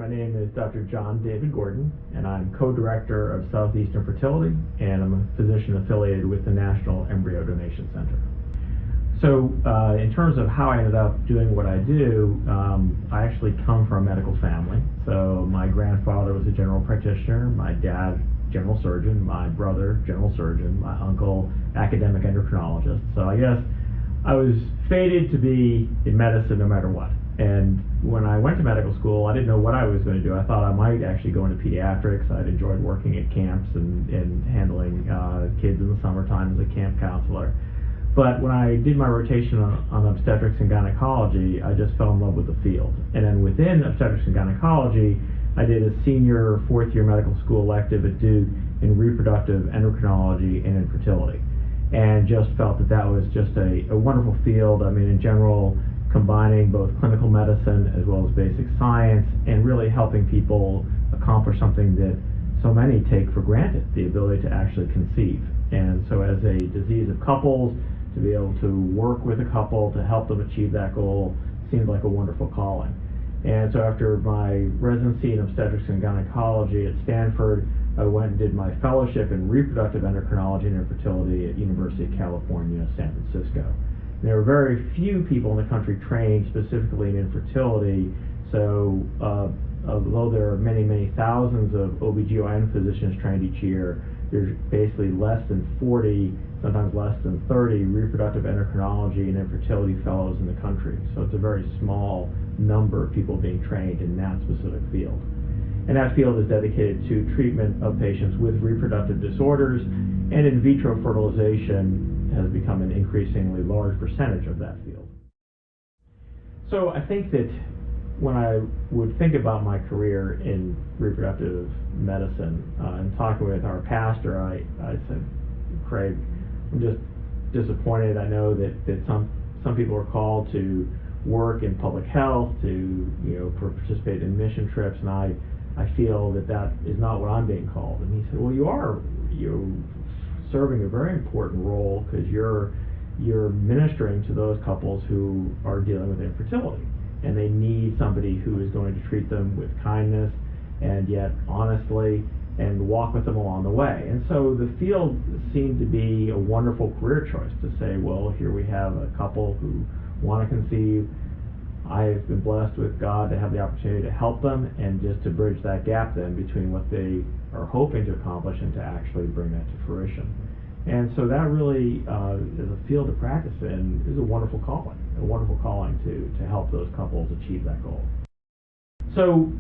name is Dr. John David Gordon, and I'm co-director of Southeastern Fertility, and I'm a physician affiliated with the National Embryo Donation Center. So in terms of how I ended up doing what I do, I actually come from a medical family. So my grandfather was a general practitioner, my dad general surgeon, my brother general surgeon, my uncle academic endocrinologist. So I guess I was fated to be in medicine no matter what. And when I went to medical school, I didn't know what I was going to do. I thought I might actually go into pediatrics. I'd enjoyed working at camps and handling kids in the summertime as a camp counselor. But when I did my rotation on obstetrics and gynecology, I just fell in love with the field. And then within obstetrics and gynecology, I did a senior fourth-year medical school elective at Duke in reproductive endocrinology and infertility. And just felt that that was just a wonderful field. I mean, in general, combining both clinical medicine as well as basic science and really helping people accomplish something that so many take for granted, the ability to actually conceive. And so as a disease of couples, to be able to work with a couple to help them achieve that goal seemed like a wonderful calling. And so after my residency in obstetrics and gynecology at Stanford, I went and did my fellowship in reproductive endocrinology and infertility at University of California, San Francisco. And there were very few people in the country trained specifically in infertility, so although there are many, many thousands of OBGYN physicians trained each year, there's basically less than 40, sometimes less than 30 reproductive endocrinology and infertility fellows in the country. So it's a very small number of people being trained in that specific field. And that field is dedicated to treatment of patients with reproductive disorders, and in vitro fertilization has become an increasingly large percentage of that field. So I think that when I would think about my career in reproductive medicine and talking with our pastor, I said, Craig, I'm just disappointed. I know that some people are called to work in public health, to participate in mission trips, and I feel that is not what I'm being called. And he said, well, you're serving a very important role because you're ministering to those couples who are dealing with infertility, and they need somebody who is going to treat them with kindness and yet honestly and walk with them along the way. And so the field seemed to be a wonderful career choice to say, well, here we have a couple who want to conceive. I've been blessed with God to have the opportunity to help them and just to bridge that gap then between what they are hoping to accomplish and to actually bring that to fruition. And so that really is a field to practice in, is a wonderful calling to help those couples achieve that goal. So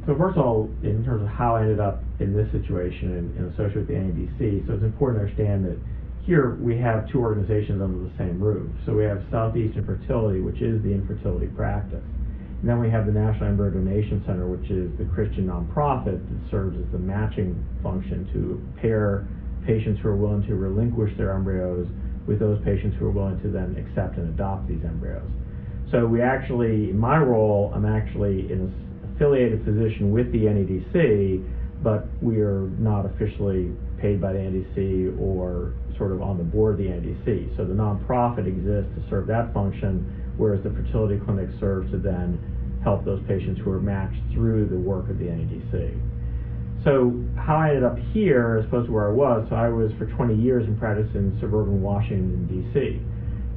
first of all, in terms of how I ended up in this situation and associated with the NADC, so it's important to understand that here we have two organizations under the same roof. So we have Southeastern Fertility, which is the infertility practice. And then we have the National Embryo Donation Center, which is the Christian nonprofit that serves as the matching function to pair patients who are willing to relinquish their embryos with those patients who are willing to then accept and adopt these embryos. So we actually, in my role, I'm actually an affiliated physician with the NEDC, but we are not officially paid by the NEDC or sort of on the board of the NEDC. So the nonprofit exists to serve that function, whereas the fertility clinic serves to then help those patients who are matched through the work of the NEDC. So how I ended up here as opposed to where I was, so I was for 20 years in practice in suburban Washington, D.C.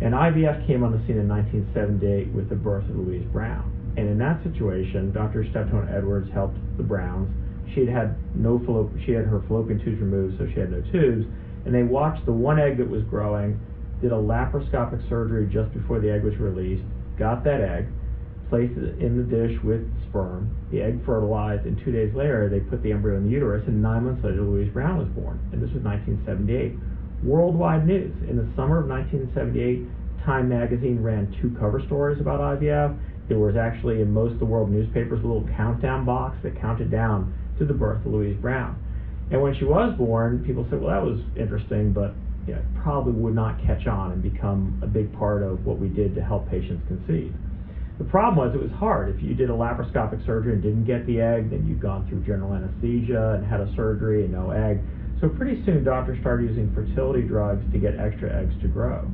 And IVF came on the scene in 1978 with the birth of Louise Brown. And in that situation, Dr. Steptoe Edwards helped the Browns. She had her fallopian tubes removed, so she had no tubes. And they watched the one egg that was growing, did a laparoscopic surgery just before the egg was released, got that egg, placed it in the dish with sperm, the egg fertilized, and 2 days later they put the embryo in the uterus, and 9 months later Louise Brown was born. And this was 1978. Worldwide news. In the summer of 1978, Time magazine ran 2 cover stories about IVF. There was actually in most of the world newspapers a little countdown box that counted down to the birth of Louise Brown. And when she was born, people said, well, that was interesting, but it probably would not catch on and become a big part of what we did to help patients conceive. The problem was it was hard. If you did a laparoscopic surgery and didn't get the egg, then you'd gone through general anesthesia and had a surgery and no egg. So pretty soon doctors started using fertility drugs to get extra eggs to grow.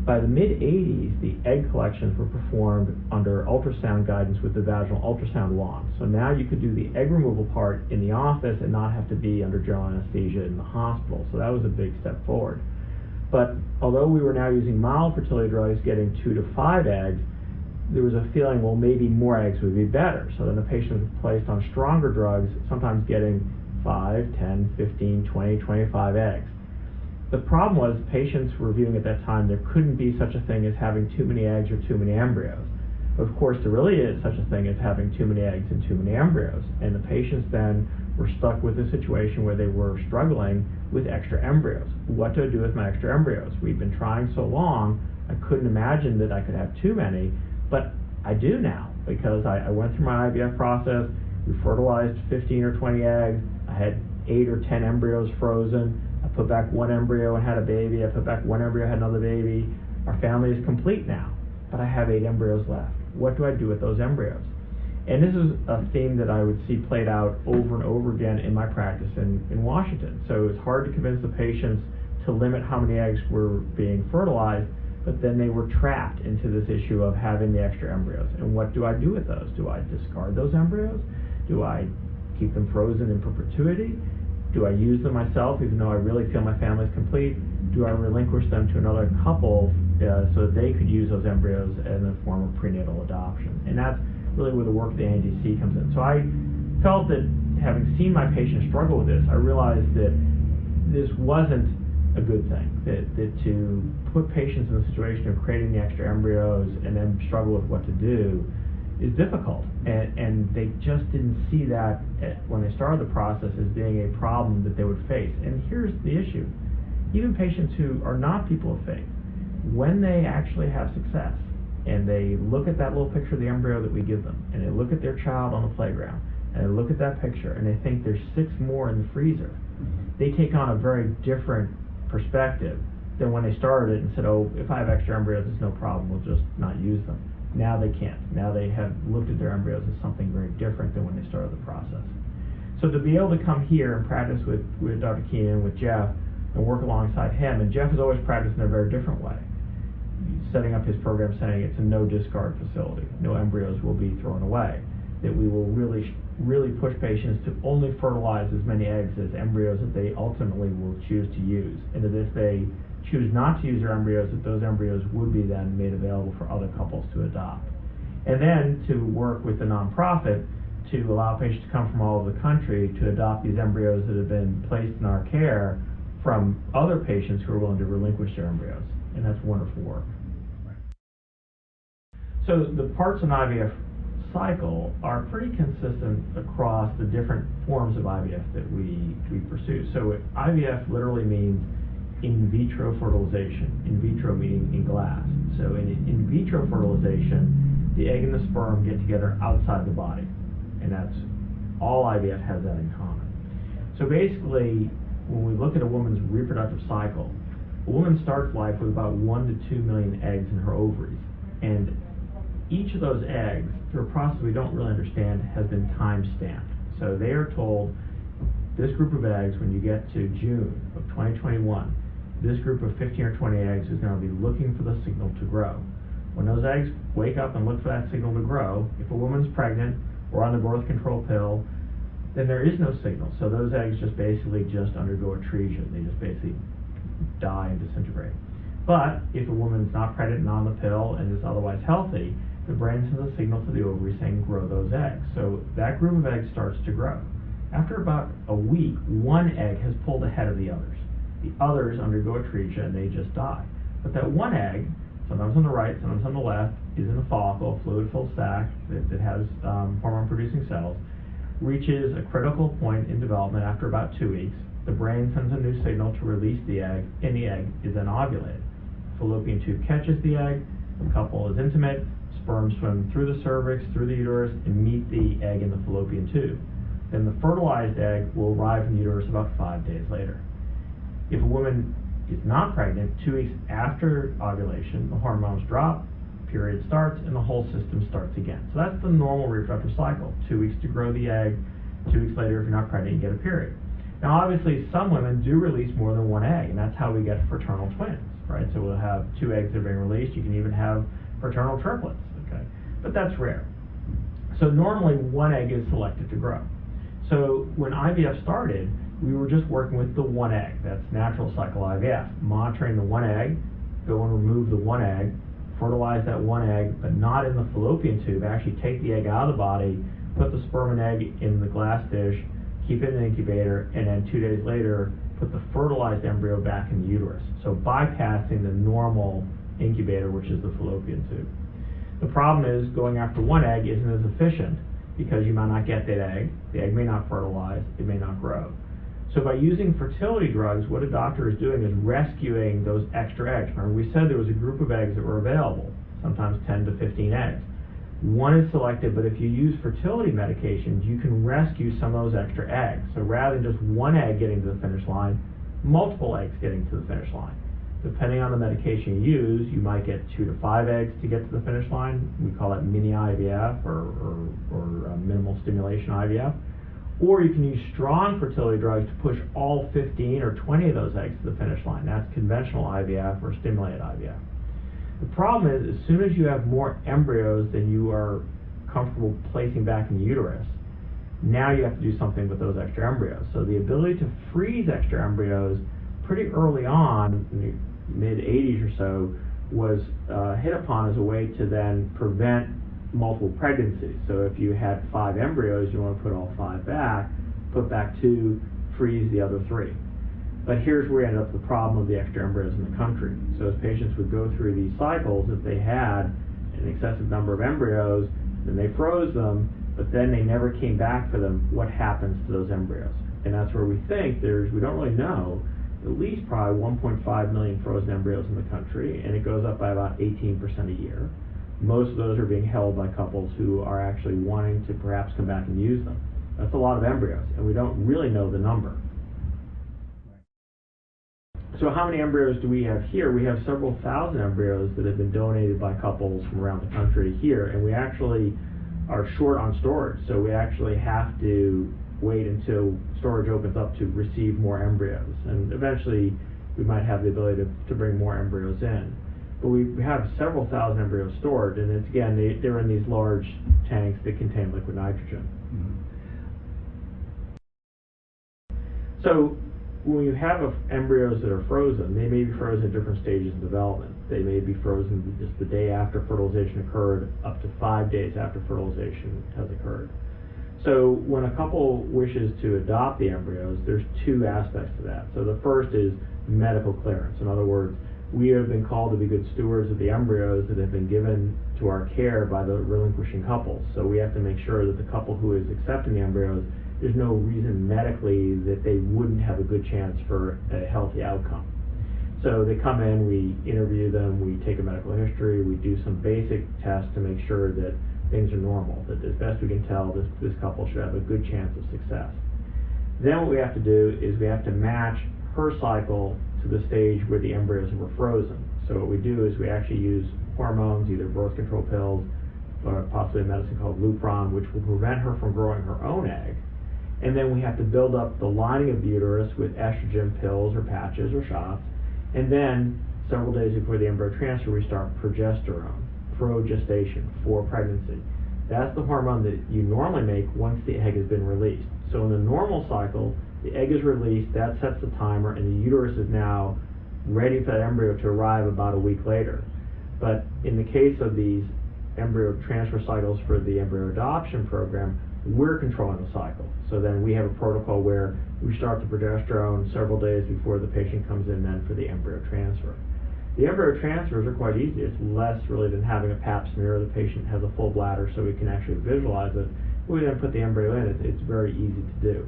by the mid-'80s, the egg collections were performed under ultrasound guidance with the vaginal ultrasound wand. So now you could do the egg removal part in the office and not have to be under general anesthesia in the hospital. So that was a big step forward. But although we were now using mild fertility drugs, getting 2 to 5 eggs, there was a feeling, well, maybe more eggs would be better. So then the patient was placed on stronger drugs, sometimes getting 5, 10, 15, 20, 25 eggs. The problem was patients were viewing at that time there couldn't be such a thing as having too many eggs or too many embryos. But of course, there really is such a thing as having too many eggs and too many embryos. And the patients then were stuck with a situation where they were struggling with extra embryos. What do I do with my extra embryos? We've been trying so long, I couldn't imagine that I could have too many, but I do now, because I went through my IVF process, we fertilized 15 or 20 eggs, I had 8 or 10 embryos frozen, I put back 1 embryo and had a baby, I put back 1 embryo and had another baby. Our family is complete now, but I have 8 embryos left. What do I do with those embryos? And this is a theme that I would see played out over and over again in my practice in Washington. So it's hard to convince the patients to limit how many eggs were being fertilized, but then they were trapped into this issue of having the extra embryos. And what do I do with those? Do I discard those embryos? Do I keep them frozen in perpetuity? Do I use them myself, even though I really feel my family is complete? Do I relinquish them to another couple so that they could use those embryos in the form of prenatal adoption? And that's really where the work of the NDC comes in. So I felt that, having seen my patients struggle with this, I realized that this wasn't a good thing, that to put patients in the situation of creating the extra embryos and then struggle with what to do is difficult, and they just didn't see that when they started the process as being a problem that they would face. And here's the issue: even patients who are not people of faith, when they actually have success and they look at that little picture of the embryo that we give them, and they look at their child on the playground, and they look at that picture and they think there's 6 more in the freezer, they take on a very different perspective than when they started it and said, oh, if I have extra embryos, it's no problem, we'll just not use them. Now they can't. Now they have looked at their embryos as something very different than when they started the process. So to be able to come here and practice with Dr. Keenan, with Jeff, and work alongside him, and Jeff has always practiced in a very different way, setting up his program saying it's a no discard facility. No embryos will be thrown away. That we will really push patients to only fertilize as many eggs as embryos that they ultimately will choose to use. And that if they choose not to use their embryos, that those embryos would be then made available for other couples to adopt. And then to work with the nonprofit to allow patients to come from all over the country to adopt these embryos that have been placed in our care from other patients who are willing to relinquish their embryos. And that's wonderful work. So the parts of an IVF cycle are pretty consistent across the different forms of IVF that we pursue. So IVF literally means in vitro fertilization, in vitro meaning in glass. So in vitro fertilization, the egg and the sperm get together outside the body, and that's all IVF has that in common. So basically, when we look at a woman's reproductive cycle, a woman starts life with about 1 to 2 million eggs in her ovaries, and each of those eggs, through a process we don't really understand, has been time-stamped. So they are told, this group of eggs, when you get to June of 2021, this group of 15 or 20 eggs is going to be looking for the signal to grow. When those eggs wake up and look for that signal to grow, if a woman's pregnant or on the birth control pill, then there is no signal. So those eggs just basically undergo atresia. They just basically die and disintegrate. But if a woman's not pregnant and on the pill and is otherwise healthy, the brain sends a signal to the ovary saying grow those eggs. So that group of eggs starts to grow. After about a week, 1 egg has pulled ahead of the others. The others undergo atresia and they just die. But that 1 egg, sometimes on the right, sometimes on the left, is in a follicle, a fluid-filled sac that has hormone-producing cells, reaches a critical point in development after about 2 weeks. The brain sends a new signal to release the egg, and the egg is then ovulated. Fallopian tube catches the egg, the couple is intimate, sperm swim through the cervix, through the uterus, and meet the egg in the fallopian tube. Then the fertilized egg will arrive in the uterus about 5 days later. If a woman is not pregnant, 2 weeks after ovulation, the hormones drop, period starts, and the whole system starts again. So that's the normal reproductive cycle. 2 weeks to grow the egg, 2 weeks later, if you're not pregnant, you get a period. Now obviously some women do release more than 1 egg, and that's how we get fraternal twins. right? So we'll have 2 eggs that are being released. You can even have fraternal triplets, okay? But that's rare. So normally 1 egg is selected to grow. So when IVF started, we were just working with the 1 egg. That's natural cycle IVF, monitoring the 1 egg, go and remove the 1 egg, fertilize that 1 egg, but not in the fallopian tube. Actually take the egg out of the body, put the sperm and egg in the glass dish, keep it in the incubator, and then 2 days later, put the fertilized embryo back in the uterus. So bypassing the normal incubator, which is the fallopian tube. The problem is going after 1 egg isn't as efficient because you might not get that egg, the egg may not fertilize, it may not grow. So by using fertility drugs, what a doctor is doing is rescuing those extra eggs. Remember, we said there was a group of eggs that were available, sometimes 10 to 15 eggs. 1 is selected, but if you use fertility medications, you can rescue some of those extra eggs. So rather than just 1 egg getting to the finish line, multiple eggs getting to the finish line. Depending on the medication you use, you might get 2 to 5 eggs to get to the finish line. We call it mini IVF or minimal stimulation IVF. Or you can use strong fertility drugs to push all 15 or 20 of those eggs to the finish line. That's conventional IVF or stimulated IVF. The problem is, as soon as you have more embryos than you are comfortable placing back in the uterus, now you have to do something with those extra embryos. So the ability to freeze extra embryos pretty early on, in the mid-80s or so, was hit upon as a way to then prevent multiple pregnancies. So if you had 5 embryos, you want to put all 5 back, put back 2, freeze the other 3. But here's where we end up with the problem of the extra embryos in the country. So as patients would go through these cycles, if they had an excessive number of embryos, then they froze them, but then they never came back for them, what happens to those embryos? And that's where we think we don't really know, at least probably 1.5 million frozen embryos in the country, and it goes up by about 18% a year. Most of those are being held by couples who are actually wanting to perhaps come back and use them. That's a lot of embryos, and we don't really know the number. So how many embryos do we have here? We have several thousand embryos that have been donated by couples from around the country here, and we actually are short on storage, so we actually have to wait until storage opens up to receive more embryos, and eventually we might have the ability to bring more embryos in. But we have several thousand embryos stored, and it's, again, they're in these large tanks that contain liquid nitrogen. Mm-hmm. So when you have embryos that are frozen, they may be frozen at different stages of development. They may be frozen just the day after fertilization occurred, up to 5 days after fertilization has occurred. So when a couple wishes to adopt the embryos, there's 2 aspects to that. So the first is medical clearance. In other words, we have been called to be good stewards of the embryos that have been given to our care by the relinquishing couples. So we have to make sure that the couple who is accepting the embryos, there's no reason medically that they wouldn't have a good chance for a healthy outcome. So they come in, we interview them, we take a medical history, we do some basic tests to make sure that things are normal, that as best we can tell, this couple should have a good chance of success. Then what we have to do is we have to match her cycle to the stage where the embryos were frozen. So what we do is we actually use hormones, either birth control pills, or possibly a medicine called Lupron, which will prevent her from growing her own egg. And then we have to build up the lining of the uterus with estrogen pills or patches or shots. And then several days before the embryo transfer, we start progesterone, progestation, for pregnancy. That's the hormone that you normally make once the egg has been released. So in the normal cycle, the egg is released, that sets the timer, and the uterus is now ready for that embryo to arrive about a week later. But in the case of these embryo transfer cycles for the embryo adoption program, we're controlling the cycle. So then we have a protocol where we start the progesterone several days before the patient comes in then for the embryo transfer. The embryo transfers are quite easy. It's less really than having a pap smear. The patient has a full bladder so we can actually visualize it. We then put the embryo in. It's very easy to do.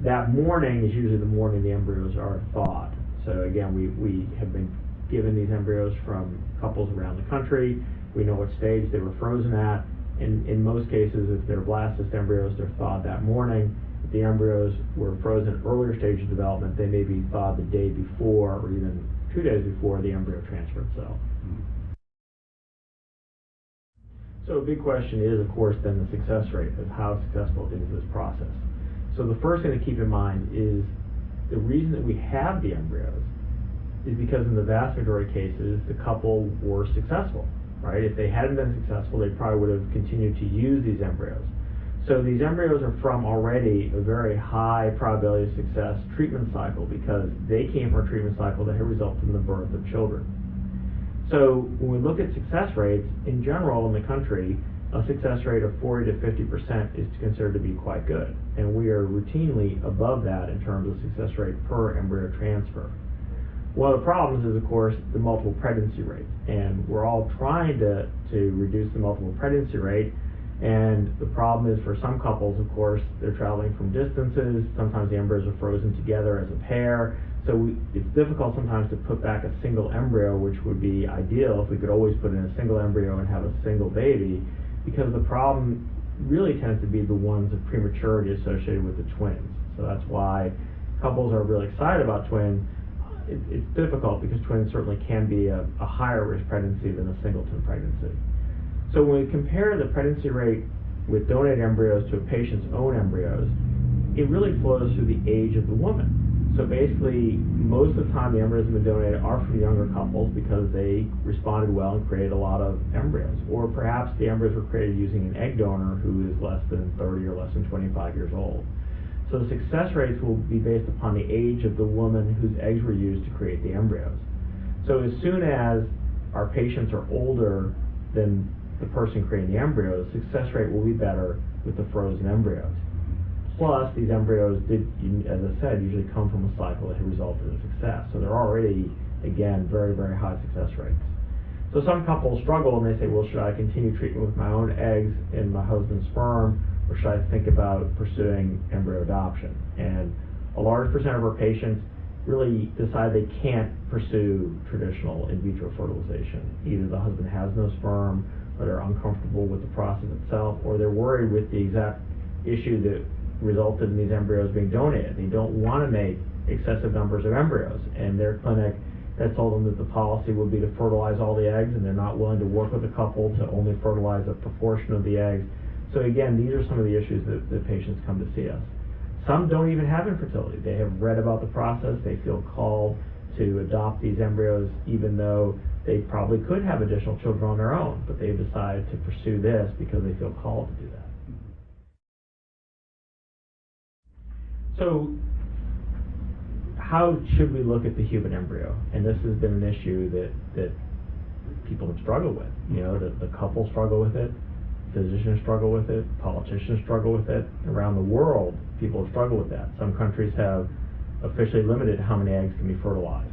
That morning is usually the morning the embryos are thawed. So again, we have been given these embryos from couples around the country. We know what stage they were frozen at. In most cases, if they're blastocystis embryos, they're thawed that morning. If the embryos were frozen at earlier stage of development, they may be thawed the day before or even 2 days before the embryo transfer itself. So a big question is, of course, then the success rate of how successful is this process. So the first thing to keep in mind is the reason that we have the embryos is because in the vast majority of cases, the couple were successful, right? If they hadn't been successful, they probably would have continued to use these embryos. So these embryos are from already a very high probability of success treatment cycle because they came from a treatment cycle that had resulted in the birth of children. So when we look at success rates, in general in the country, a success rate of 40 to 50% is considered to be quite good. And we are routinely above that in terms of success rate per embryo transfer. One of the problems is, of course, the multiple pregnancy rate. And we're all trying to reduce the multiple pregnancy rate. And the problem is for some couples, of course, they're traveling from distances. Sometimes the embryos are frozen together as a pair. So it's difficult sometimes to put back a single embryo, which would be ideal if we could always put in a single embryo and have a single baby, because the problem really tends to be the ones of prematurity associated with the twins. So that's why couples are really excited about twins. It's difficult because twins certainly can be a higher risk pregnancy than a singleton pregnancy. So when we compare the pregnancy rate with donated embryos to a patient's own embryos, it really flows through the age of the woman. So basically, most of the time the embryos have been donated are from younger couples because they responded well and created a lot of embryos. Or perhaps the embryos were created using an egg donor who is less than 30 or less than 25 years old. So the success rates will be based upon the age of the woman whose eggs were used to create the embryos. So as soon as our patients are older than the person creating the embryos, success rate will be better with the frozen embryos. Plus, these embryos did, as I said, usually come from a cycle that had resulted in success. So they're already, again, very, very high success rates. So some couples struggle and they say, well, should I continue treatment with my own eggs and my husband's sperm, or should I think about pursuing embryo adoption? And a large percent of our patients really decide they can't pursue traditional in vitro fertilization. Either the husband has no sperm, or they're uncomfortable with the process itself, or they're worried with the exact issue that resulted in these embryos being donated. They don't want to make excessive numbers of embryos, and their clinic has told them that the policy would be to fertilize all the eggs, and they're not willing to work with the couple to only fertilize a proportion of the eggs. So again, these are some of the issues that patients come to see us. Some don't even have infertility. They have read about the process. They feel called to adopt these embryos even though they probably could have additional children on their own, but they've decided to pursue this because they feel called to do that. So how should we look at the human embryo? And this has been an issue that people have struggled with. You know, the couple struggle with it, physicians struggle with it, politicians struggle with it. Around the world, people have struggled with that. Some countries have officially limited how many eggs can be fertilized.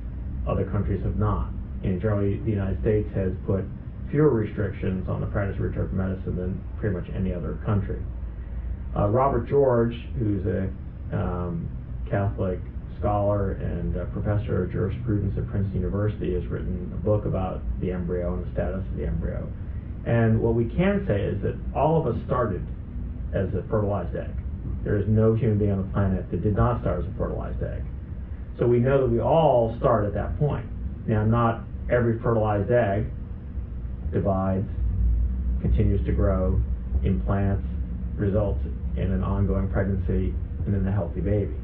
Other countries have not. And generally, the United States has put fewer restrictions on the practice of reproductive medicine than pretty much any other country. Robert George, who's a Catholic scholar and professor of jurisprudence at Princeton University, has written a book about the embryo and the status of the embryo. And what we can say is that all of us started as a fertilized egg. There is no human being on the planet that did not start as a fertilized egg. So we know that we all start at that point. Now, not every fertilized egg divides, continues to grow, implants, results in an ongoing pregnancy, and then a healthy baby.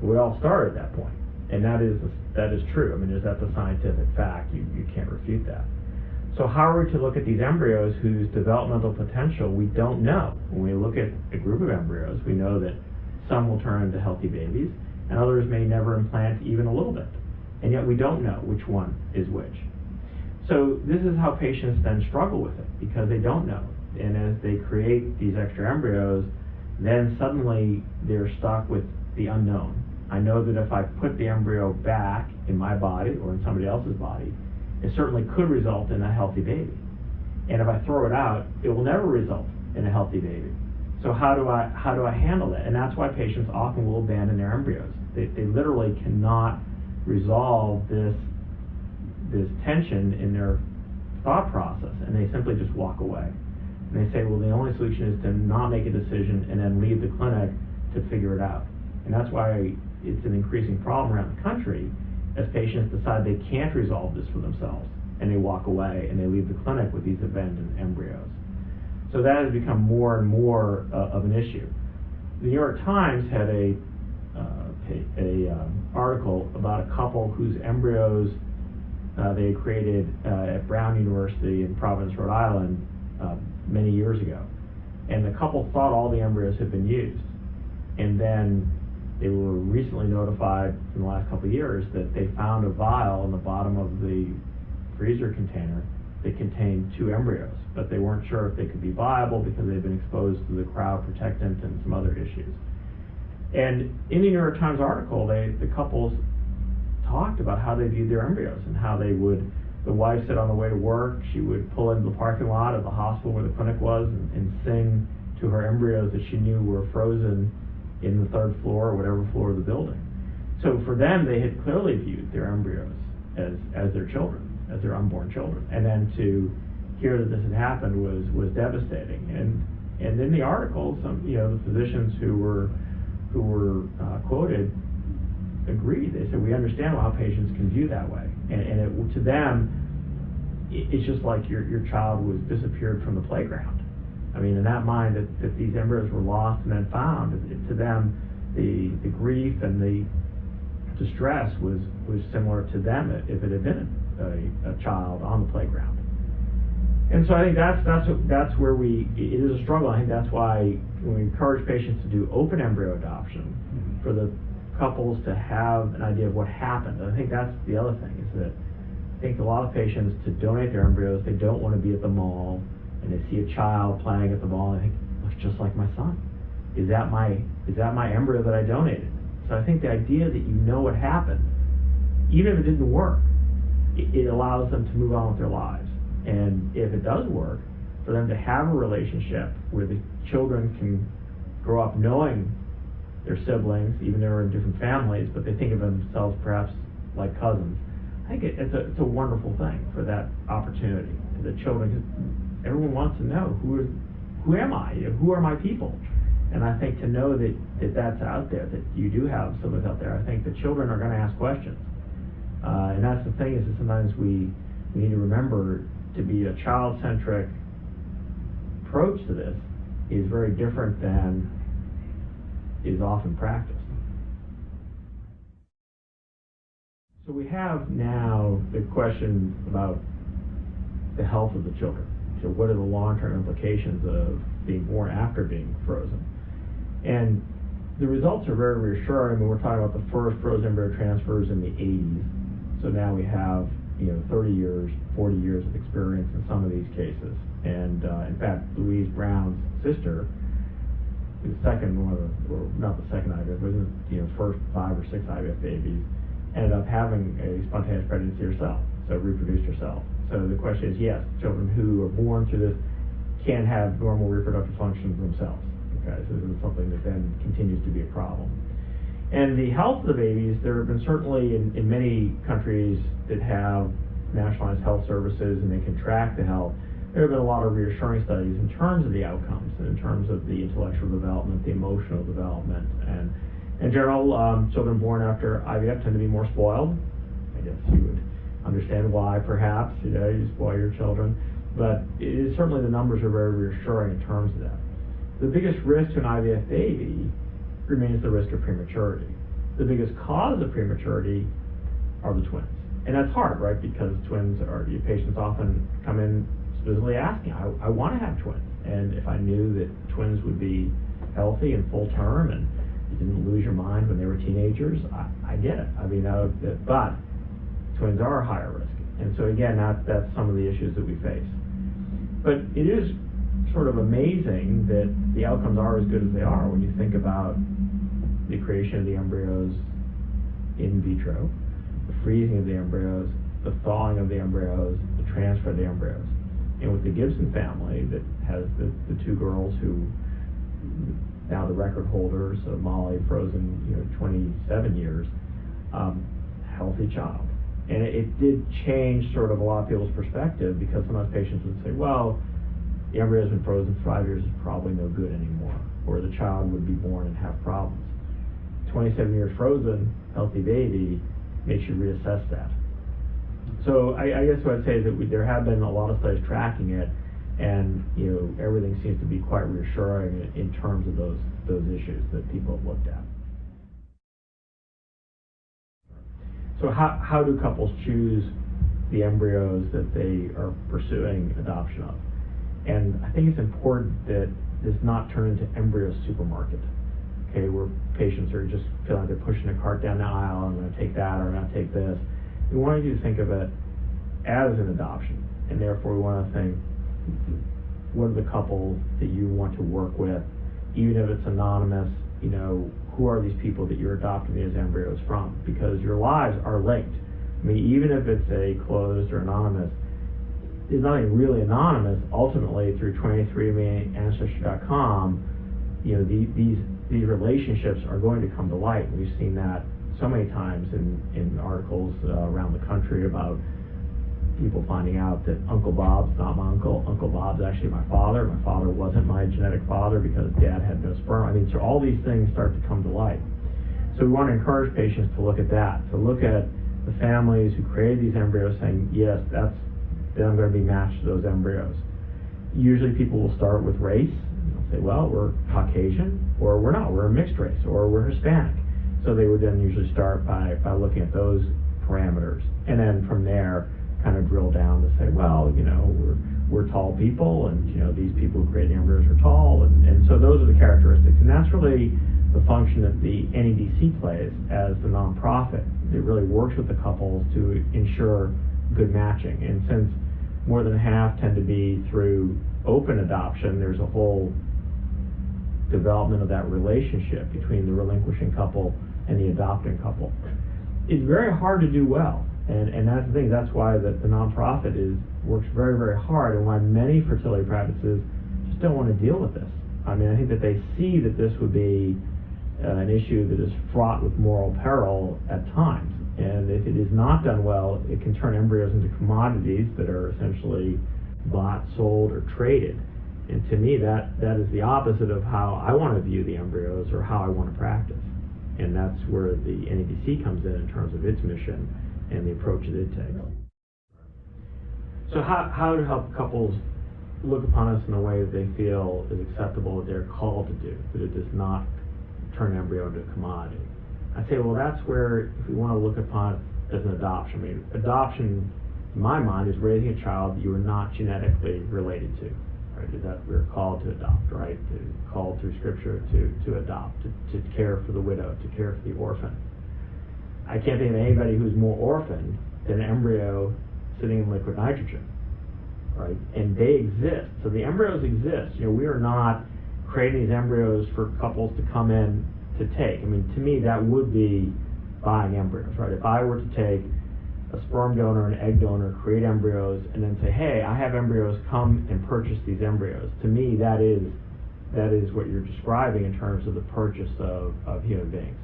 But we all start at that point, and that is true. I mean, that's a scientific fact. You can't refute that. So how are we to look at these embryos whose developmental potential we don't know? When we look at a group of embryos, we know that some will turn into healthy babies, and others may never implant even a little bit. And yet we don't know which one is which. So this is how patients then struggle with it, because they don't know. And as they create these extra embryos, then suddenly they're stuck with the unknown. I know that if I put the embryo back in my body or in somebody else's body, it certainly could result in a healthy baby. And if I throw it out, it will never result in a healthy baby. So how do I handle that? And that's why patients often will abandon their embryos. They literally cannot resolve this tension in their thought process, and they simply just walk away. And they say, well, the only solution is to not make a decision and then leave the clinic to figure it out. And that's why it's an increasing problem around the country as patients decide they can't resolve this for themselves, and they walk away and they leave the clinic with these abandoned embryos. So that has become more and more of an issue. The New York Times had a article about a couple whose embryos they had created at Brown University in Providence, Rhode Island, many years ago. And the couple thought all the embryos had been used. And then they were recently notified in the last couple of years that they found a vial in the bottom of the freezer container that contained 2 embryos, but they weren't sure if they could be viable because they'd been exposed to the crowd protectant and some other issues. And in the New York Times article, the couples talked about how they viewed their embryos and how they would, the wife said on the way to work, she would pull into the parking lot of the hospital where the clinic was and sing to her embryos that she knew were frozen in the 3rd floor or whatever floor of the building. So for them, they had clearly viewed their embryos as their children, as their unborn children. And then to hear that this had happened was devastating. And in the article, some the physicians who were quoted agreed. They said, we understand how patients can view that way. And to them, it's just like your child was disappeared from the playground. I mean, in that mind, that these embryos were lost and then found, to them, the grief and the distress was similar to them if it had been a child on the playground. And so I think that's where it is a struggle. I think that's why we encourage patients to do open embryo adoption for the couples to have an idea of what happened. And I think that's the other thing, is that I think a lot of patients, to donate their embryos, they don't want to be at the mall and they see a child playing at the mall and they think, looks just like my son. Is that my embryo that I donated? So I think the idea that you know what happened, even if it didn't work, it allows them to move on with their lives. And if it does work, for them to have a relationship where the children can grow up knowing their siblings, even though they're in different families, but they think of themselves perhaps like cousins. I think it's a wonderful thing for that opportunity. The children, everyone wants to know who am I? Who are my people? And I think to know that that's out there, that you do have siblings out there, I think the children are going to ask questions. And that's the thing, is that sometimes we need to remember to be a child-centric approach to this is very different than is often practiced. So we have now the question about the health of the children. So what are the long-term implications of being born after being frozen? And the results are very reassuring. I mean, we're talking about the first frozen embryo transfers in the 80s. So now we have 30 years, 40 years of experience in some of these cases. And in fact, Louise Brown's sister, the second one, or not the second IVF, but the first 5 or 6 IVF babies, ended up having a spontaneous pregnancy herself, so reproduced herself. So the question is, yes, children who are born through this can have normal reproductive functions themselves. Okay, so this is something that then continues to be a problem. And the health of the babies, there have been certainly in many countries that have nationalized health services and they can track the health, there have been a lot of reassuring studies in terms of the outcomes and in terms of the intellectual development, the emotional development. And in general, children born after IVF tend to be more spoiled. I guess you would understand why, perhaps, you spoil your children. But certainly the numbers are very reassuring in terms of that. The biggest risk to an IVF baby remains the risk of prematurity. The biggest cause of prematurity are the twins. And that's hard, right? Because patients often come in specifically asking, I want to have twins. And if I knew that twins would be healthy and full term and you didn't lose your mind when they were teenagers, I get it. I mean, but twins are a higher risk. And so again, that's some of the issues that we face. But it is sort of amazing that the outcomes are as good as they are when you think about the creation of the embryos in vitro, the freezing of the embryos, the thawing of the embryos, the transfer of the embryos. And with the Gibson family that has the 2 girls who, now the record holders, Molly frozen 27 years, healthy child. And it did change sort of a lot of people's perspective, because sometimes patients would say, well, the embryo's been frozen for 5 years, is probably no good anymore, or the child would be born and have problems. 27 years frozen, healthy baby, makes you reassess that. So I guess what I'd say is that there have been a lot of studies tracking it, and everything seems to be quite reassuring in terms of those issues that people have looked at. So how do couples choose the embryos that they are pursuing adoption of? And I think it's important that this not turn into embryo supermarket, okay, where patients are just feeling like they're pushing a cart down the aisle, I'm going to take that or I'm going to take this. We want you to think of it as an adoption, and therefore we want to think, what are the couples that you want to work with, even if it's anonymous, who are these people that you're adopting these embryos from? Because your lives are linked. I mean, even if it's a closed or anonymous, there's nothing really anonymous. Ultimately, through 23andMe, Ancestry.com, these relationships are going to come to light. We've seen that so many times in articles around the country about people finding out that Uncle Bob's not my uncle. Uncle Bob's actually my father. My father wasn't my genetic father because Dad had no sperm. I mean, so all these things start to come to light. So we want to encourage patients to look at that, to look at the families who created these embryos saying, yes, then I'm going to be matched to those embryos. Usually people will start with race. They'll say, well, we're Caucasian, or we're not, we're a mixed race, or we're Hispanic. So they would then usually start by looking at those parameters. And then from there, kind of drill down to say, well, we're tall people, and these people who create the embryos are tall, and so those are the characteristics. And that's really the function that the NEDC plays as the nonprofit. It really works with the couples to ensure good matching. And since more than half tend to be through open adoption, there's a whole development of that relationship between the relinquishing couple and the adopting couple. It's very hard to do well, and that's the thing. That's why the nonprofit works very, very hard, and why many fertility practices just don't want to deal with this. I mean, I think that they see that this would be an issue that is fraught with moral peril at times, and if it is not done well, it can turn embryos into commodities that are essentially bought, sold, or traded. And to me, that is the opposite of how I want to view the embryos or how I want to practice. And that's where the NEDC comes in terms of its mission and the approach that it takes. So how to help couples look upon us in a way that they feel is acceptable, that they're called to do, that it does not turn an embryo into a commodity. I say, well, that's where, if we want to look upon it as an adoption, I mean, adoption, in my mind, is raising a child that you are not genetically related to. Right? Is that we're called to adopt, right? Called through Scripture to adopt, to care for the widow, to care for the orphan. I can't think of anybody who's more orphaned than an embryo sitting in liquid nitrogen, right? And they exist. So the embryos exist. We are not creating these embryos for couples to come in to take. I mean, to me, that would be buying embryos, right? If I were to take a sperm donor and an egg donor, create embryos, and then say, hey, I have embryos, come and purchase these embryos. To me, that is what you're describing in terms of the purchase of human beings.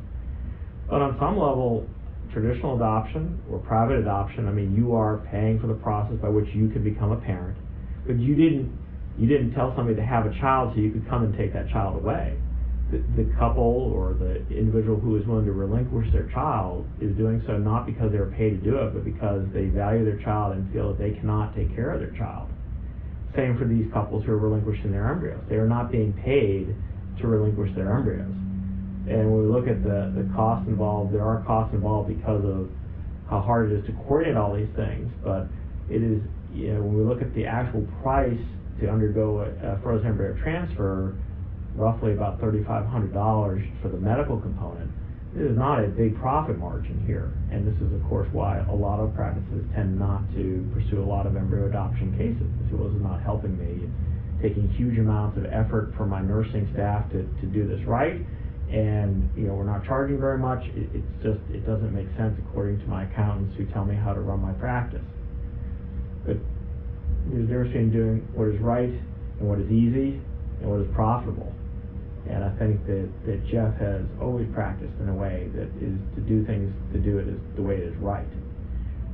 But on some level, traditional adoption or private adoption, I mean, you are paying for the process by which you could become a parent, but you didn't tell somebody to have a child so you could come and take that child away. The couple or the individual who is willing to relinquish their child is doing so not because they're paid to do it, but because they value their child and feel that they cannot take care of their child. Same for these couples who are relinquishing their embryos. They are not being paid to relinquish their embryos. And when we look at the costs involved, there are costs involved because of how hard it is to coordinate all these things. But it is, when we look at the actual price to undergo a frozen embryo transfer, roughly about $3,500 for the medical component. It is not a big profit margin here, and this is of course why a lot of practices tend not to pursue a lot of embryo adoption cases. This was not helping me. It's taking huge amounts of effort for my nursing staff to do this right, and we're not charging very much. It doesn't make sense according to my accountants who tell me how to run my practice. But there's a difference between doing what is right and what is easy and what is profitable. And I think that Jeff has always practiced in a way that is to do things, to do it as the way it is right.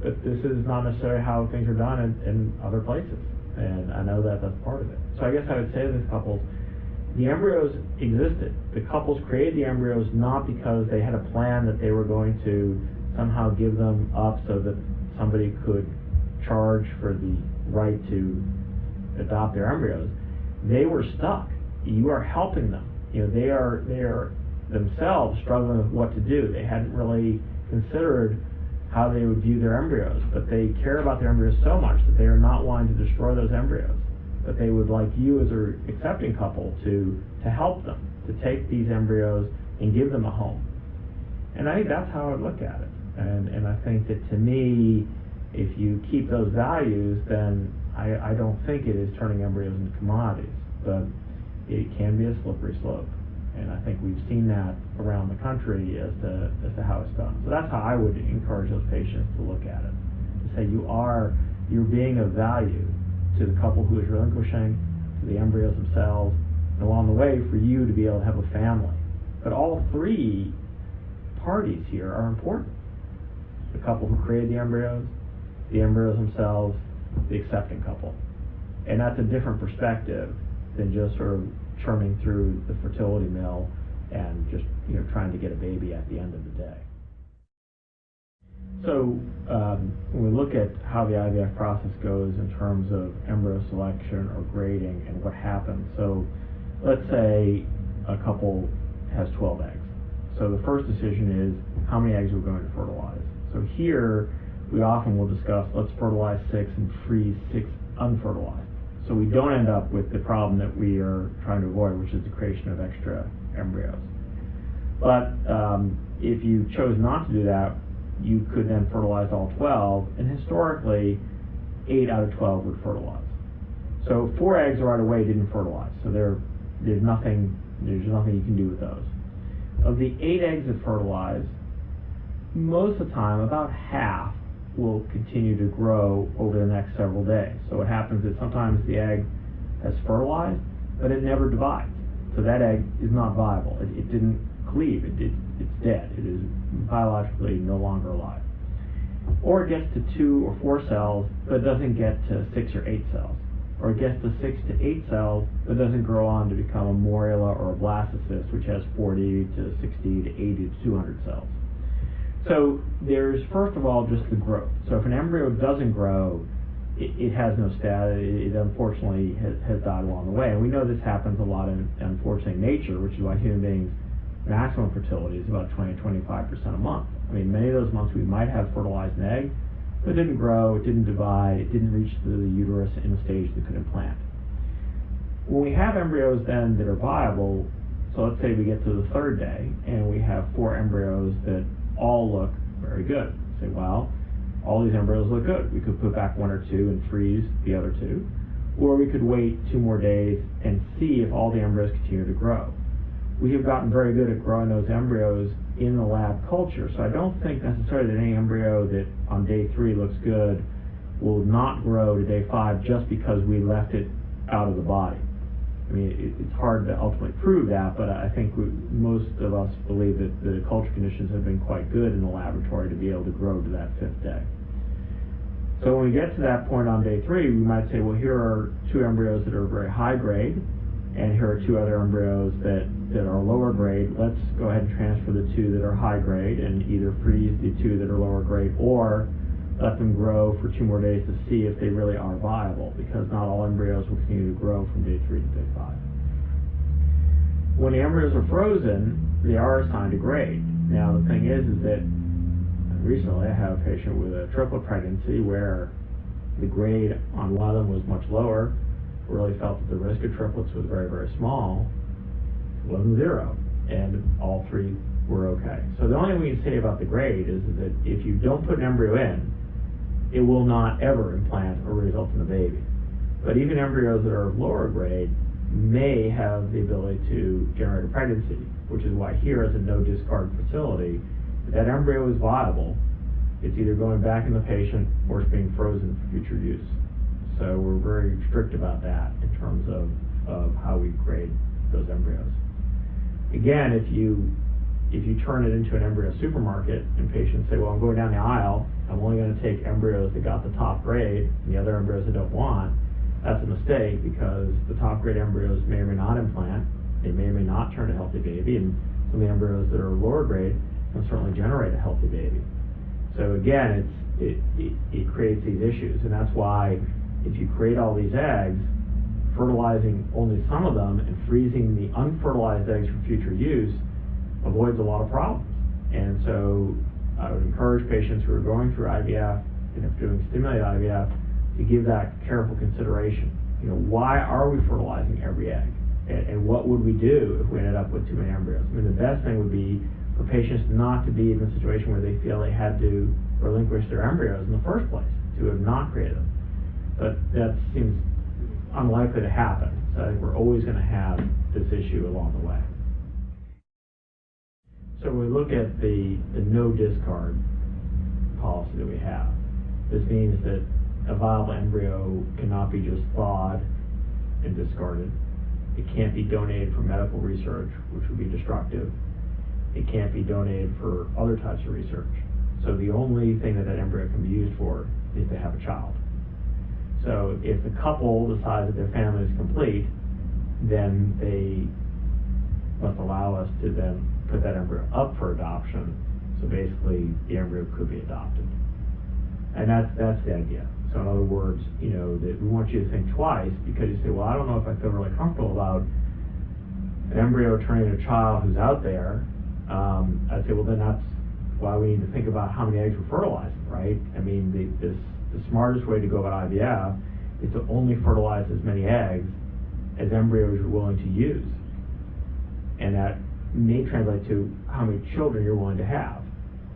But this is not necessarily how things are done in other places. And I know that that's part of it. So I guess I would say to these couples, the embryos existed. The couples created the embryos not because they had a plan that they were going to somehow give them up so that somebody could charge for the right to adopt their embryos. They were stuck. You are helping them. They are themselves struggling with what to do. They hadn't really considered how they would view their embryos, but they care about their embryos so much that they are not willing to destroy those embryos, but they would like you as an accepting couple to help them, to take these embryos and give them a home. And I think that's how I look at it. And I think that, to me, if you keep those values, then I don't think it is turning embryos into commodities, but it can be a slippery slope. And I think we've seen that around the country as to how it's done. So that's how I would encourage those patients to look at it, to say you're being of value to the couple who is relinquishing, to the embryos themselves, and along the way for you to be able to have a family. But all three parties here are important. The couple who created the embryos themselves, the accepting couple. And that's a different perspective than just sort of churning through the fertility mill and just trying to get a baby at the end of the day. So when we look at how the IVF process goes in terms of embryo selection or grading and what happens, so let's say a couple has 12 eggs. So the first decision is how many eggs we're going to fertilize. So here we often will discuss, let's fertilize 6 and freeze 6 unfertilized. So we don't end up with the problem that we are trying to avoid, which is the creation of extra embryos. But if you chose not to do that, you could then fertilize all 12, and historically 8 out of 12 would fertilize. So 4 eggs right away didn't fertilize, so there's nothing you can do with those. Of the 8 eggs that fertilize, most of the time, about half will continue to grow over the next several days. So what happens is sometimes the egg has fertilized, but it never divides. So that egg is not viable. It didn't cleave. It's dead. It is biologically no longer alive. Or it gets to 2 or 4 cells, but doesn't get to 6 or 8 cells. Or it gets to 6 to 8 cells, but doesn't grow on to become a morula or a blastocyst, which has 40 to 60 to 80 to 200 cells. So there's, first of all, just the growth. So if an embryo doesn't grow, it has no status. It unfortunately has died along the way. And we know this happens a lot in, unfortunately, nature, which is why human beings' maximum fertility is about 20 to 25% a month. I mean, many of those months we might have fertilized an egg, but it didn't grow, it didn't divide, it didn't reach the uterus in a stage that could implant. When we have embryos then that are viable, so let's say we get to the 3rd day and we have 4 embryos that all look very good. Say, well, all these embryos look good. We could put back 1 or 2 and freeze the other 2. Or we could wait 2 more days and see if all the embryos continue to grow. We have gotten very good at growing those embryos in the lab culture, so I don't think necessarily that any embryo that on day 3 looks good will not grow to day 5 just because we left it out of the body. I mean, it's hard to ultimately prove that, but I think most of us believe that the culture conditions have been quite good in the laboratory to be able to grow to that 5th day. So when we get to that point on day 3, we might say, well, here are 2 embryos that are very high grade, and here are 2 other embryos that are lower grade. Let's go ahead and transfer the 2 that are high grade and either freeze the 2 that are lower grade, or let them grow for 2 more days to see if they really are viable, because not all embryos will continue to grow from day 3 to day 5. When the embryos are frozen, they are assigned a grade. Now the thing is that recently I had a patient with a triplet pregnancy where the grade on one of them was much lower, really felt that the risk of triplets was very, very small. It wasn't 0, and all 3 were okay. So the only thing we can say about the grade is that if you don't put an embryo in, it will not ever implant or result in a baby. But even embryos that are lower grade may have the ability to generate a pregnancy, which is why here as a no discard facility, if that embryo is viable, it's either going back in the patient or it's being frozen for future use. So we're very strict about that in terms of how we grade those embryos. Again, if you turn it into an embryo supermarket and patients say, well, I'm going down the aisle, I'm only going to take embryos that got the top grade and the other embryos I don't want, that's a mistake, because the top grade embryos may or may not implant, they may or may not turn a healthy baby, and some of the embryos that are lower grade can certainly generate a healthy baby. So again, it creates these issues, and that's why if you create all these eggs, fertilizing only some of them and freezing the unfertilized eggs for future use avoids a lot of problems. And so I would encourage patients who are going through IVF and if doing stimulated IVF to give that careful consideration. Why are we fertilizing every egg? And what would we do if we ended up with too many embryos? I mean, the best thing would be for patients not to be in a situation where they feel they had to relinquish their embryos in the first place, to have not created them. But that seems unlikely to happen. So I think we're always going to have this issue along the way. So when we look at the no discard policy that we have, this means that a viable embryo cannot be just thawed and discarded. It can't be donated for medical research, which would be destructive. It can't be donated for other types of research. So the only thing that embryo can be used for is to have a child. So if the couple decides that their family is complete, then they must allow us to then put that embryo up for adoption. So basically, the embryo could be adopted. And that's the idea. So in other words, that we want you to think twice, because you say, well, I don't know if I feel really comfortable about an embryo turning into a child who's out there. I'd say, well, then that's why we need to think about how many eggs we're fertilizing, right? I mean, the smartest way to go about IVF is to only fertilize as many eggs as embryos you're willing to use. And that may translate to how many children you're willing to have.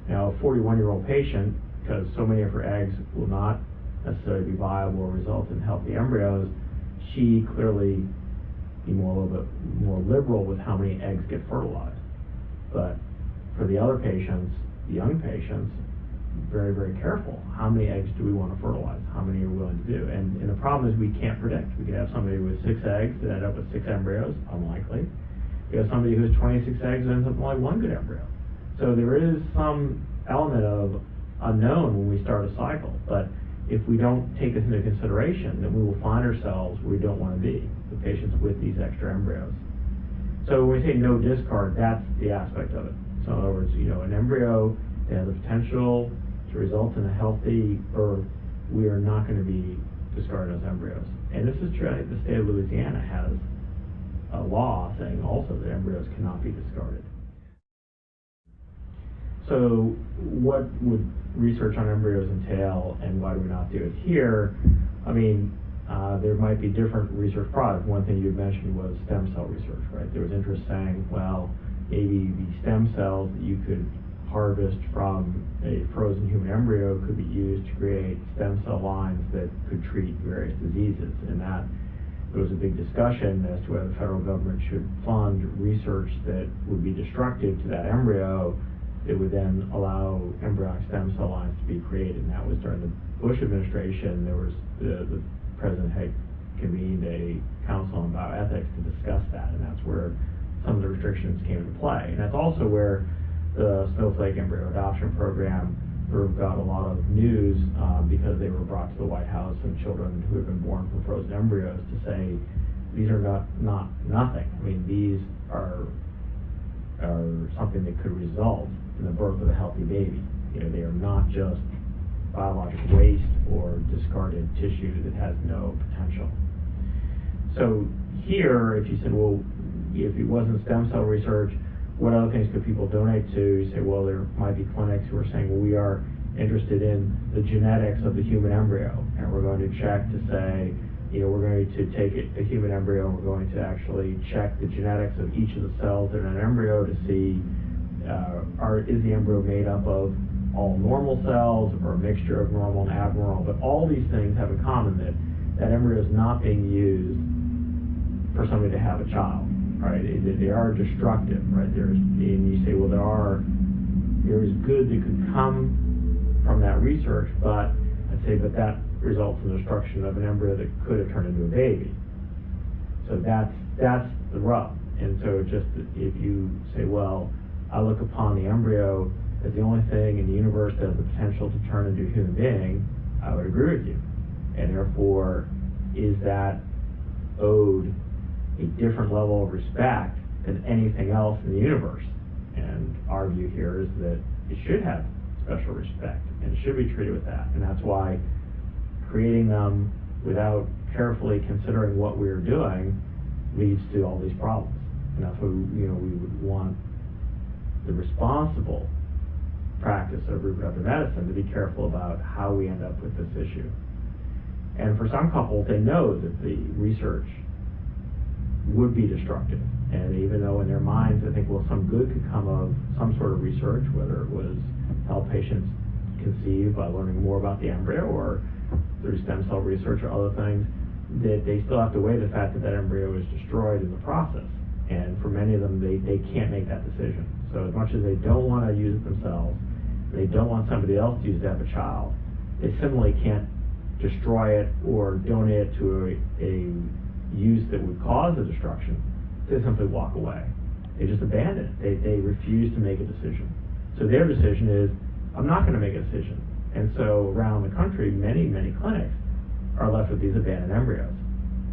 Now, a 41-year-old patient, because so many of her eggs will not necessarily be viable or result in healthy embryos, she clearly be a little bit more liberal with how many eggs get fertilized. But for the other patients, the young patients, very, very careful. How many eggs do we want to fertilize? How many are we willing to do? And the problem is we can't predict. We could have somebody with 6 eggs that end up with 6 embryos, unlikely. We have somebody who has 26 eggs and ends up with only 1 good embryo. So there is some element of unknown when we start a cycle. But if we don't take this into consideration, then we will find ourselves where we don't want to be, the patients with these extra embryos. So when we say no discard, that's the aspect of it. So in other words, an embryo that has the potential to result in a healthy birth, we are not going to be discarding those embryos. And this is true. I think the state of Louisiana has a law saying also that embryos cannot be discarded. So what would research on embryos entail, and why do we not do it here? I mean, there might be different research products. One thing you mentioned was stem cell research, right? There was interest saying, well, maybe the stem cells that you could harvest from a frozen human embryo could be used to create stem cell lines that could treat various diseases. And that there was a big discussion as to whether the federal government should fund research that would be destructive to that embryo that would then allow embryonic stem cell lines to be created. And that was during the Bush administration. There was the president had convened a council on bioethics to discuss that, and that's where some of the restrictions came into play. And that's also where the Snowflake embryo adoption program sort of got a lot of news because they were brought to the White House, and children who had been born from frozen embryos to say these are not nothing. I mean, these are something that could result in the birth of a healthy baby. They are not just biologic waste or discarded tissue that has no potential. So here, if you said, well, if it wasn't stem cell research, what other things could people donate to? You say, well, there might be clinics who are saying, well, we are interested in the genetics of the human embryo, and we're going to check to say, we're going to take a human embryo and we're going to actually check the genetics of each of the cells in an embryo to see, is the embryo made up of all normal cells or a mixture of normal and abnormal? But all these things have in common that embryo is not being used for somebody to have a child. Right, they are destructive, right? And you say, well, there is good that could come from that research, but that results in the destruction of an embryo that could have turned into a baby. So that's the rub. And so just if you say, well, I look upon the embryo as the only thing in the universe that has the potential to turn into a human being, I would agree with you. And therefore, is that owed a different level of respect than anything else in the universe? And our view here is that it should have special respect and it should be treated with that. And that's why creating them without carefully considering what we are doing leads to all these problems. And that's what we would want the responsible practice of reproductive medicine to be careful about how we end up with this issue. And for some couples, they know that the research would be destructive. And even though in their minds they think, well, some good could come of some sort of research, whether it was help patients conceive by learning more about the embryo or through stem cell research or other things, that they still have to weigh the fact that that embryo is destroyed in the process. And for many of them, they can't make that decision. So as much as they don't want to use it themselves, they don't want somebody else to use it to have a child, they similarly can't destroy it or donate it to a use that would cause the destruction. They simply walk away. They just abandon it. They refuse to make a decision. So their decision is, I'm not going to make a decision. And so around the country, many clinics are left with these abandoned embryos.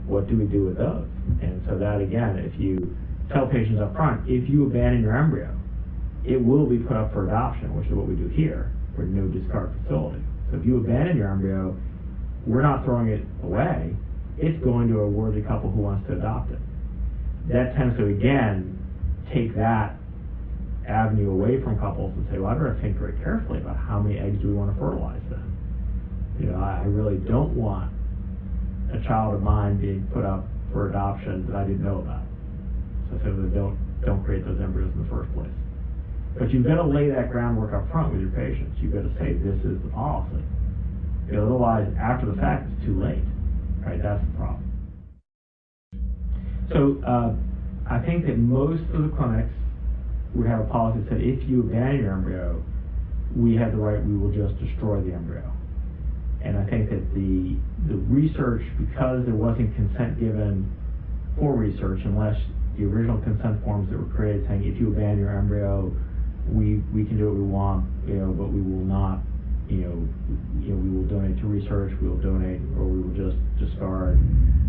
What do we do with those? And so that, again, if you tell patients up front, if you abandon your embryo, it will be put up for adoption, which is what we do here. We're a no discard facility. So if you abandon your embryo, we're not throwing it away. It's going to a worthy couple who wants to adopt it. That tends to, again, take that avenue away from couples and say, well, I'd better think very carefully about how many eggs do we want to fertilize then. You know, I really don't want a child of mine being put up for adoption that I didn't know about. So I said, well, don't create those embryos in the first place. But you've got to lay that groundwork up front with your patients. You've got to say, this is the policy. You know, otherwise, after the fact, it's too late. Right? That's the problem. So I think that most of the clinics would have a policy that said, if you abandon your embryo, we have the right, we will just destroy the embryo. And I think that the research, because there wasn't consent given for research, unless the original consent forms that were created saying, if you abandon your embryo, we can do what we want, you know, but we will not, we will donate to research, we will donate, or we will just discard.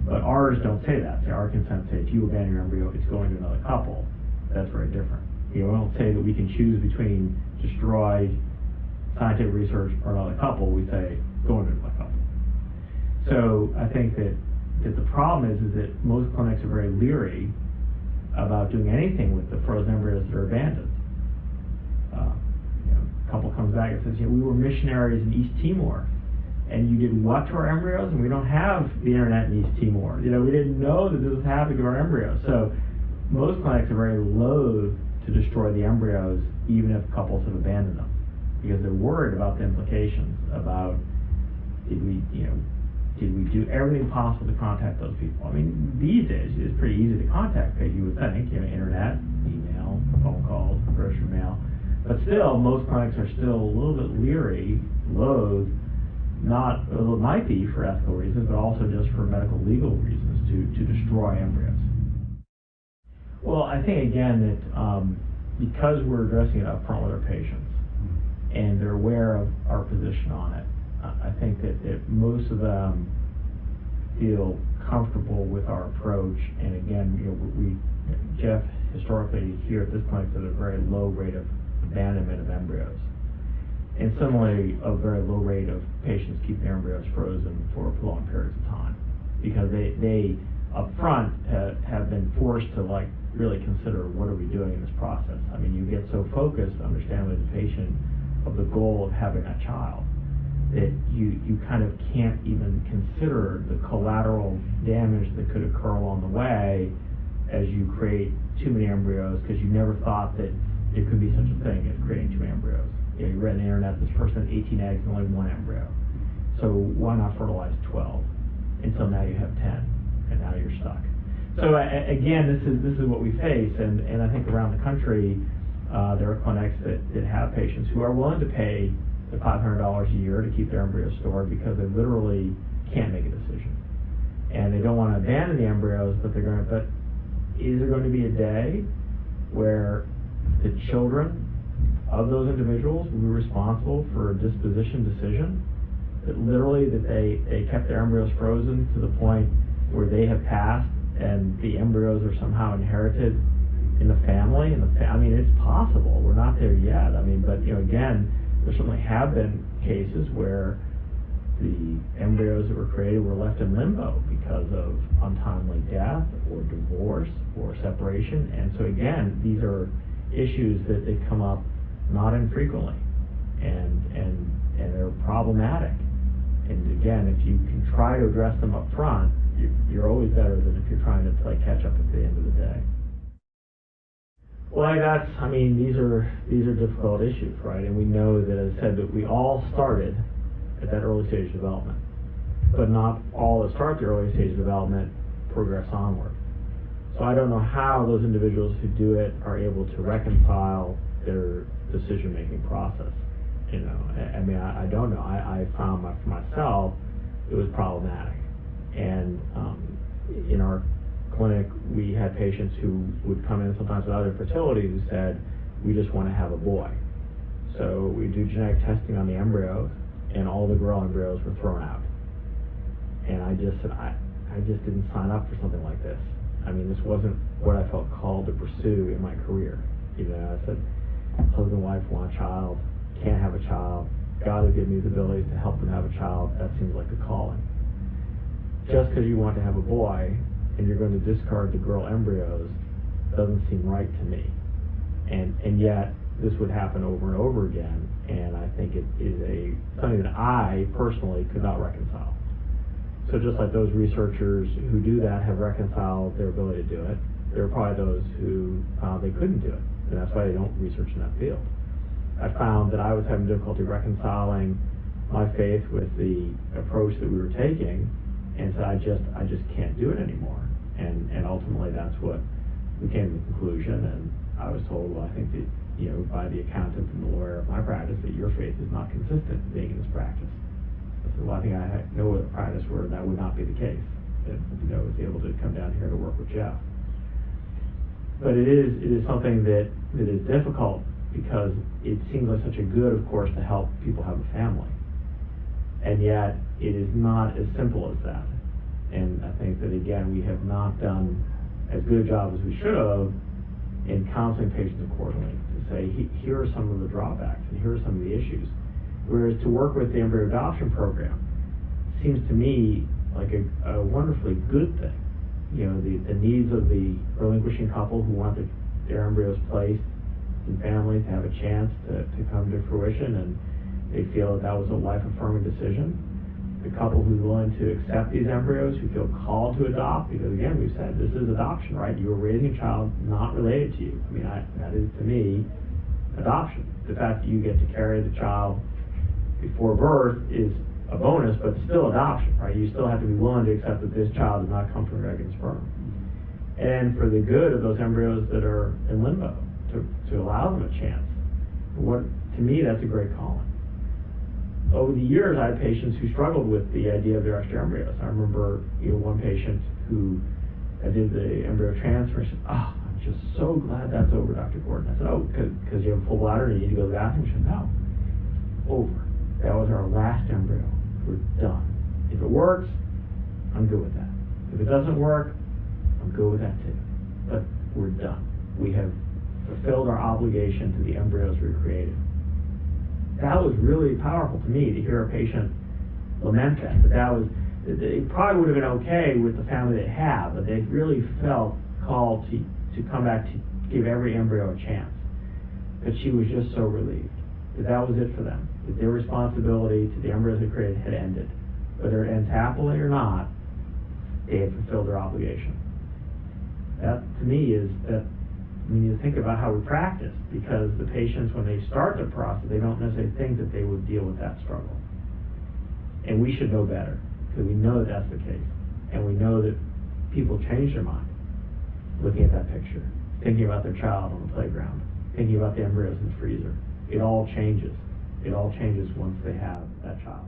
But ours don't say that. Our consent say, if you abandon your embryo, it's going to another couple. That's very different. We don't say that we can choose between destroy scientific research or another couple. We say, going to another couple. So I think that the problem is that most clinics are very leery about doing anything with the frozen embryos that are abandoned. A couple comes back and says, we were missionaries in East Timor, and you did what to our embryos? And we don't have the internet in East Timor. We didn't know that this was happening to our embryos. So most clinics are very loath to destroy the embryos, even if couples have abandoned them, because they're worried about the implications about did we do everything possible to contact those people? I mean, these days it's pretty easy to contact people, you would think, internet, email, phone calls, grocery mail. But still, most clinics are still a little bit leery, loath, not, it might be for ethical reasons, but also just for medical legal reasons to destroy embryos. Well, I think, again, that because we're addressing it up front with our patients, and they're aware of our position on it, I think that most of them feel comfortable with our approach. And again, Jeff historically here at this clinic has a very low rate of abandonment of embryos, and similarly a very low rate of patients keeping their embryos frozen for prolonged periods of time, because they up front have been forced to really consider, what are we doing in this process? I mean, you get so focused, understandably, as a patient, of the goal of having a child, that you kind of can't even consider the collateral damage that could occur along the way as you create too many embryos, because you never thought that there could be such a thing as creating too many embryos. You read on the internet, this person had 18 eggs and only 1 embryo. So why not fertilize 12 until now you have 10, and now you're stuck. So again, this is what we face, and I think around the country there are clinics that have patients who are willing to pay the $500 a year to keep their embryos stored, because they literally can't make a decision, and they don't want to abandon the embryos, but is there going to be a day where the children of those individuals will be responsible for a disposition decision, that literally that they kept their embryos frozen to the point where they have passed and the embryos are somehow inherited in the family? I mean, it's possible. We're not there yet. I mean, but again, there certainly have been cases where the embryos that were created were left in limbo because of untimely death or divorce or separation. And so again, these are issues that come up not infrequently. and they're problematic. And again, if you can try to address them up front, you're always better than if you're trying to play catch up at the end of the day. Well, these are difficult issues, right? And we know that, as I said, that we all started at that early stage of development, but not all that start at the early stage of development progress onward. So I don't know how those individuals who do it are able to reconcile their decision-making process. I don't know. I found for myself it was problematic. And in our clinic, we had patients who would come in sometimes with other infertility who said, we just want to have a boy. So we do genetic testing on the embryos, and all the girl embryos were thrown out. And I just said, I just didn't sign up for something like this. This wasn't what I felt called to pursue in my career. I said, husband and wife want a child, can't have a child, God has given me the ability to help them have a child, that seems like a calling. Just because you want to have a boy and you're going to discard the girl embryos doesn't seem right to me. And yet this would happen over and over again, and I think it is something that I personally could not reconcile. So just like those researchers who do that have reconciled their ability to do it, there are probably those who they couldn't do it, and that's why they don't research in that field. I found that I was having difficulty reconciling my faith with the approach that we were taking, and so I just can't do it anymore. And ultimately that's what we came to the conclusion, and I was told, well, I think that, by the accountant and the lawyer of my practice, that your faith is not consistent being in this practice. I said, well, I think I know what a practice where that would not be the case. That, I was able to come down here to work with Jeff. But it is something that is difficult because it seems like such a good, of course, to help people have a family. And yet, it is not as simple as that. And I think that, again, we have not done as good a job as we should have in counseling patients accordingly, to say, here are some of the drawbacks, and here are some of the issues. Whereas to work with the embryo adoption program seems to me like a wonderfully good thing. The needs of the relinquishing couple who want their embryos placed in families to have a chance to come to fruition, and they feel that was a life-affirming decision. The couple who's willing to accept these embryos, who feel called to adopt, because again, we've said this is adoption, right? You are raising a child not related to you. That is, to me, adoption. The fact that you get to carry the child before birth is a bonus, but still adoption, right? You still have to be willing to accept that this child does not come from egg and sperm. And for the good of those embryos that are in limbo, to allow them a chance. To me, that's a great calling. Over the years, I had patients who struggled with the idea of their extra embryos. I remember one patient who I did the embryo transfer. She said, I'm just so glad that's over, Dr. Gordon. I said, because you have a full bladder and you need to go to the bathroom? She said, no, over. That was our last embryo. We're done. If it works, I'm good with that. If it doesn't work, I'm good with that too. But we're done. We have fulfilled our obligation to the embryos we created. That was really powerful to me, to hear a patient lament that. It probably would have been okay with the family they have, but they really felt called to come back to give every embryo a chance. But she was just so relieved that was it for them. That their responsibility to the embryos they created had ended. Whether it ends happily or not, they had fulfilled their obligation. That, to me, is that we need to think about how we practice, because the patients, when they start the process, they don't necessarily think that they would deal with that struggle. And we should know better, because we know that that's the case. And we know that people change their mind looking at that picture, thinking about their child on the playground, thinking about the embryos in the freezer. It all changes. It all changes once they have that child.